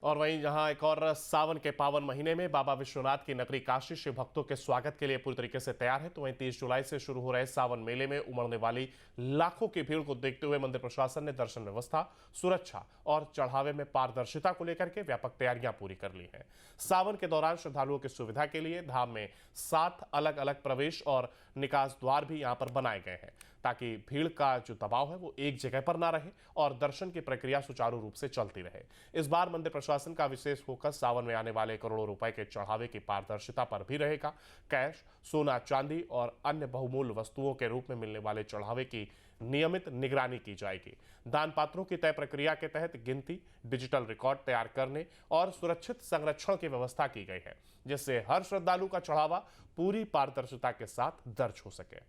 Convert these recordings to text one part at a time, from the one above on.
और वहीं जहां एक और सावन के पावन महीने में बाबा विश्वनाथ की नगरी काशी शिव भक्तों के स्वागत के लिए पूरी तरीके से तैयार है, तो वहीं 30 जुलाई से शुरू हो रहे सावन मेले में उमड़ने वाली लाखों की भीड़ को देखते हुए मंदिर प्रशासन ने दर्शन व्यवस्था, सुरक्षा और चढ़ावे में पारदर्शिता को लेकर के व्यापक तैयारियां पूरी कर ली हैं। सावन के दौरान श्रद्धालुओं की सुविधा के लिए धाम में 7 अलग अलग प्रवेश और निकास द्वार भी यहां पर बनाए गए हैं, ताकि भीड़ का जो दबाव है वो एक जगह पर ना रहे और दर्शन की प्रक्रिया सुचारू रूप से चलती रहे। इस बार मंदिर प्रशासन का विशेष फोकस सावन में आने वाले करोड़ों रुपए के चढ़ावे की पारदर्शिता पर भी रहेगा। कैश, सोना, चांदी और अन्य बहुमूल्य वस्तुओं के रूप में मिलने वाले चढ़ावे की नियमित निगरानी की जाएगी। दान पात्रों की तय प्रक्रिया के तहत गिनती, डिजिटल रिकॉर्ड तैयार करने और सुरक्षित संरक्षण की व्यवस्था की गई है, जिससे हर श्रद्धालु का चढ़ावा पूरी पारदर्शिता के साथ दर्ज हो सके।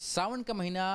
सावन का महीना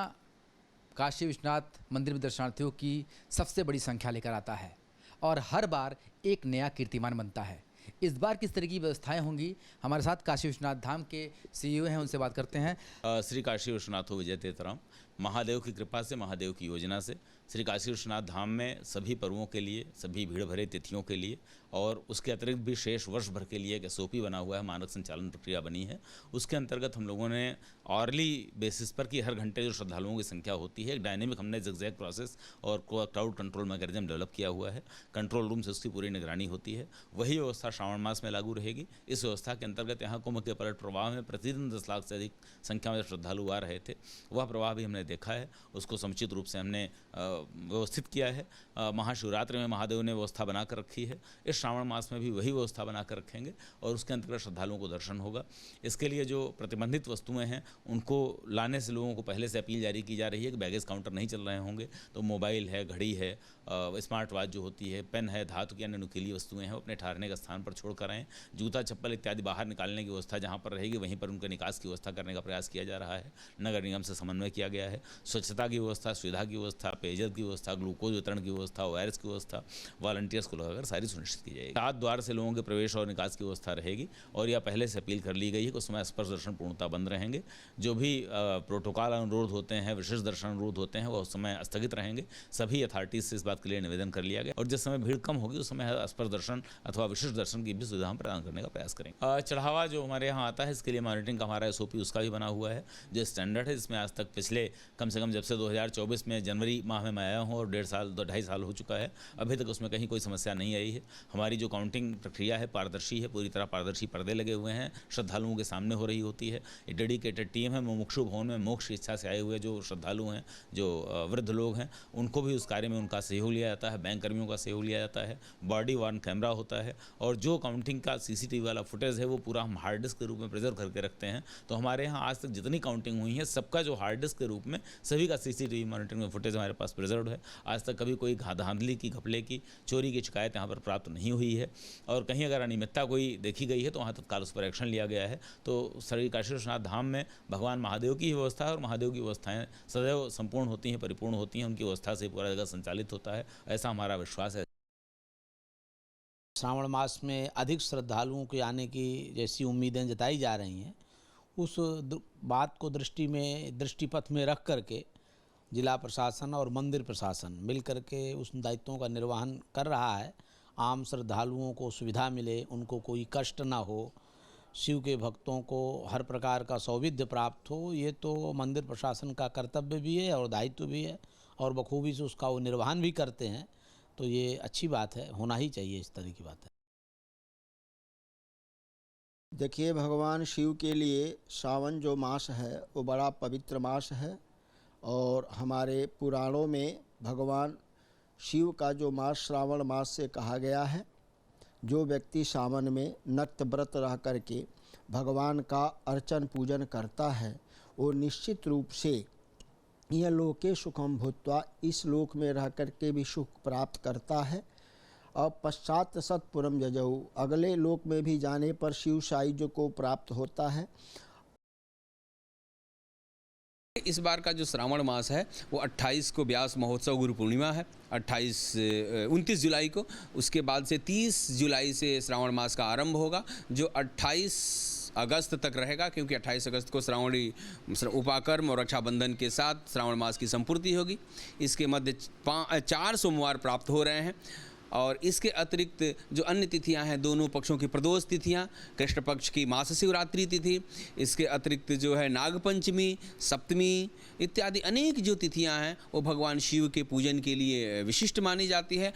काशी विश्वनाथ मंदिर में दर्शनार्थियों की सबसे बड़ी संख्या लेकर आता है और हर बार एक नया कीर्तिमान बनता है। इस बार किस तरह की व्यवस्थाएं होंगी, हमारे साथ काशी विश्वनाथ धाम के सीईओ हैं, उनसे बात करते हैं। श्री काशी विश्वनाथ विजय तीर्थराम, महादेव की कृपा से, महादेव की योजना से श्री काशी विश्वनाथ धाम में सभी पर्वों के लिए, सभी भीड़ भरे तिथियों के लिए और उसके अतिरिक्त भी शेष वर्ष भर के लिए एक एसओपी बना हुआ है, मानक संचालन प्रक्रिया बनी है। उसके अंतर्गत हम लोगों ने ऑर्ली बेसिस पर कि हर घंटे जो श्रद्धालुओं की संख्या होती है, एक डायनेमिक हमने ज़िगज़ैग प्रोसेस और क्राउड कंट्रोल मैकेनिज्म डेवलप किया हुआ है। कंट्रोल रूम से उसकी पूरी निगरानी होती है। वही व्यवस्था श्रावण मास में लागू रहेगी। इस व्यवस्था के अंतर्गत यहाँ कुंभ के पलट प्रवाह में प्रतिदिन 10 लाख से अधिक संख्या में श्रद्धालु आ रहे थे। वह प्रवाह भी हमने देखा है, उसको समुचित रूप से हमने व्यवस्थित किया है। महाशिवरात्रि में महादेव ने व्यवस्था बनाकर रखी है। इस श्रावण मास में भी वही व्यवस्था बनाकर रखेंगे और उसके अंतर्गत श्रद्धालुओं को दर्शन होगा। इसके लिए जो प्रतिबंधित वस्तुएं हैं उनको लाने से लोगों को पहले से अपील जारी की जा रही है कि बैगेज काउंटर नहीं चल रहे होंगे, तो मोबाइल है, घड़ी है, स्मार्ट वॉच जो होती है, पेन है, धातु की अन्य नुकीली वस्तुएं हैं, वो अपने ठहरने के स्थान पर छोड़ कर आएँ। जूता, चप्पल इत्यादि बाहर निकालने की व्यवस्था जहाँ पर रहेगी वहीं पर उनके निकास की व्यवस्था करने का प्रयास किया जा रहा है। नगर निगम से समन्वय किया गया है। स्वच्छता की व्यवस्था, सुविधा की व्यवस्था, पेयजल की व्यवस्था, ग्लूकोज वितरण की व्यवस्था, ORS की व्यवस्था, वॉलंटियर्स को लगाकर सारी सुनिश्चित की जाएगी। 7 द्वार से लोगों के प्रवेश और निकास की व्यवस्था रहेगी और यह पहले से अपील कर ली गई है कि उस समय स्पर्श दर्शन पूर्णतः बंद रहेंगे। जो भी प्रोटोकॉल अनुरोध होते हैं, विशेष दर्शन अनुरोध होते हैं, वह उस समय स्थगित रहेंगे। सभी अथॉरिटीज से इस बात के लिए निवेदन कर लिया गया और जिस समय भीड़ कम होगी उस समय स्पर्श दर्शन अथवा विशेष दर्शन की भी सुविधा हम प्रदान करने का प्रयास करेंगे। चढ़ावा जो हमारे यहाँ आता है, इसके लिए मॉनिटरिंग का हमारा SOP उसका भी बना हुआ है, जो स्टैंडर्ड है, जिसमें आज तक पिछले कम से कम जब से 2024 में जनवरी माह में मैं आया हूँ और 2.5 साल हो चुका है, अभी तक उसमें कहीं कोई समस्या नहीं आई है। हमारी जो काउंटिंग प्रक्रिया है पारदर्शी है, पूरी तरह पारदर्शी पर्दे लगे हुए हैं, श्रद्धालुओं के सामने हो रही होती है। डेडिकेटेड टीम है। मुमुक्षु भवन में मोक्ष की इच्छा से आए हुए जो श्रद्धालु हैं, जो वृद्ध लोग हैं, उनको भी उस कार्य में उनका सहयोग लिया जाता है, बैंक कर्मियों का सहयोग लिया जाता है, बॉडी वार्न कैमरा होता है और जो काउंटिंग का CCTV वाला फुटेज है वो पूरा हम हार्ड डिस्क के रूप में प्रिजर्व करके रखते हैं। तो हमारे यहाँ आज तक जितनी काउंटिंग हुई है सबका जो हार्ड डिस्क के रूप में सभी का CCTV मॉनिटरिंग में फुटेज हमारे पास प्रिजर्व है। आज तक कभी कोई धांधली की, घपले की, चोरी की शिकायत यहाँ पर प्राप्त नहीं हुई है और कहीं अगर अनियमितता कोई देखी गई है तो वहाँ तत्काल उस पर एक्शन लिया गया है। तो श्री काशी विश्वनाथ धाम में भगवान महादेव की व्यवस्था है और महादेव की व्यवस्थाएं सदैव संपूर्ण होती हैं, परिपूर्ण होती हैं, उनकी व्यवस्था से पूरा जगह संचालित होता है, ऐसा हमारा विश्वास है। श्रावण मास में अधिक श्रद्धालुओं के आने की जैसी उम्मीदें जताई जा रही हैं, उस बात को दृष्टिपथ में रख करके जिला प्रशासन और मंदिर प्रशासन मिल करके उस दायित्वों का निर्वहन कर रहा है। आम श्रद्धालुओं को सुविधा मिले, उनको कोई कष्ट ना हो, शिव के भक्तों को हर प्रकार का सौविध्य प्राप्त हो, ये तो मंदिर प्रशासन का कर्तव्य भी है और दायित्व भी है और बखूबी से उसका वो निर्वहन भी करते हैं। तो ये अच्छी बात है, होना ही चाहिए, इस तरह की बात है। देखिए, भगवान शिव के लिए सावन जो मास है वो बड़ा पवित्र मास है और हमारे पुराणों में भगवान शिव का जो मास श्रावण मास से कहा गया है। जो व्यक्ति सावन में नक्त व्रत रह करके भगवान का अर्चन पूजन करता है वो निश्चित रूप से यह लोके सुखम भूत्वा, इस लोक में रह करके भी सुख प्राप्त करता है और पश्चात सत्पुरम जजऊ, अगले लोक में भी जाने पर शिव सायुज्य को प्राप्त होता है। इस बार का जो श्रावण मास है वो 28 को व्यास महोत्सव गुरु पूर्णिमा है, 29 जुलाई को। उसके बाद से 30 जुलाई से श्रावण मास का आरंभ होगा, जो 28 अगस्त तक रहेगा, क्योंकि 28 अगस्त को श्रावणी उपाकर्म और रक्षाबंधन के साथ श्रावण मास की संपूर्ति होगी। इसके मध्य 4 सोमवार प्राप्त हो रहे हैं। और इसके अतिरिक्त जो अन्य तिथियां हैं, दोनों पक्षों की प्रदोष तिथियां, कृष्ण पक्ष की महाशिवरात्रि तिथि, इसके अतिरिक्त जो है नागपंचमी, सप्तमी इत्यादि अनेक जो तिथियां हैं वो भगवान शिव के पूजन के लिए विशिष्ट मानी जाती है।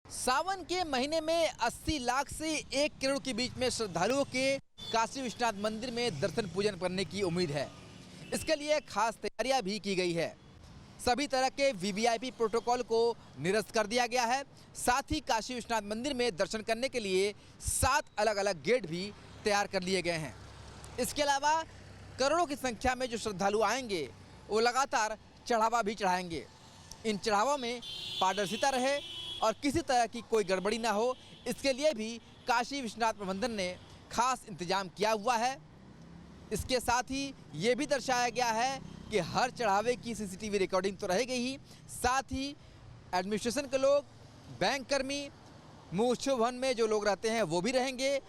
सावन के महीने में 80 लाख से 1 करोड़ के बीच में श्रद्धालुओं के काशी विश्वनाथ मंदिर में दर्शन पूजन करने की उम्मीद है। इसके लिए खास तैयारियां भी की गई है। सभी तरह के वीवीआईपी प्रोटोकॉल को निरस्त कर दिया गया है। साथ ही काशी विश्वनाथ मंदिर में दर्शन करने के लिए 7 अलग अलग गेट भी तैयार कर लिए गए हैं। इसके अलावा करोड़ों की संख्या में जो श्रद्धालु आएंगे वो लगातार चढ़ावा भी चढ़ाएंगे। इन चढ़ावों में पारदर्शिता रहे और किसी तरह की कोई गड़बड़ी ना हो, इसके लिए भी काशी विश्वनाथ प्रबंधन ने खास इंतजाम किया हुआ है। इसके साथ ही ये भी दर्शाया गया है कि हर चढ़ावे की सीसीटीवी रिकॉर्डिंग तो रहेगी ही, साथ ही एडमिनिस्ट्रेशन के लोग, बैंक कर्मी, महोत्सव भवन में जो लोग रहते हैं वो भी रहेंगे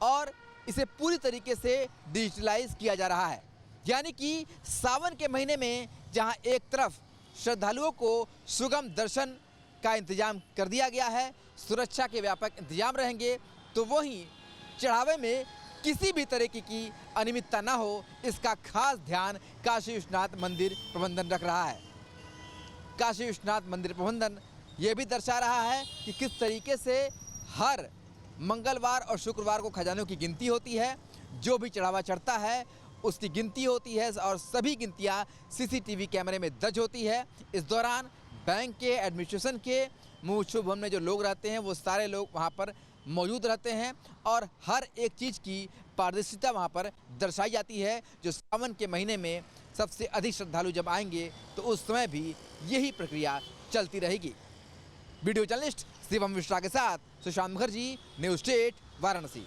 और इसे पूरी तरीके से डिजिटलाइज किया जा रहा है। यानी कि सावन के महीने में जहां एक तरफ श्रद्धालुओं को सुगम दर्शन का इंतजाम कर दिया गया है, सुरक्षा के व्यापक इंतजाम रहेंगे, तो वहीं चढ़ावे में किसी भी तरीके की अनियमितता ना हो, इसका खास ध्यान काशी विश्वनाथ मंदिर प्रबंधन रख रहा है। काशी विश्वनाथ मंदिर प्रबंधन ये भी दर्शा रहा है कि किस तरीके से हर मंगलवार और शुक्रवार को खजानों की गिनती होती है। जो भी चढ़ावा चढ़ता है उसकी गिनती होती है और सभी गिनतियाँ सीसीटीवी कैमरे में दर्ज होती है। इस दौरान बैंक के, एडमिनिस्ट्रेशन के, महोत्सव भवन में जो लोग रहते हैं वो सारे लोग वहाँ पर मौजूद रहते हैं और हर एक चीज़ की पारदर्शिता वहाँ पर दर्शाई जाती है। जो सावन के महीने में सबसे अधिक श्रद्धालु जब आएंगे तो उस समय भी यही प्रक्रिया चलती रहेगी। वीडियो जर्नलिस्ट शिवम मिश्रा के साथ सुशांत मुखर्जी, न्यूज़ 8 वाराणसी।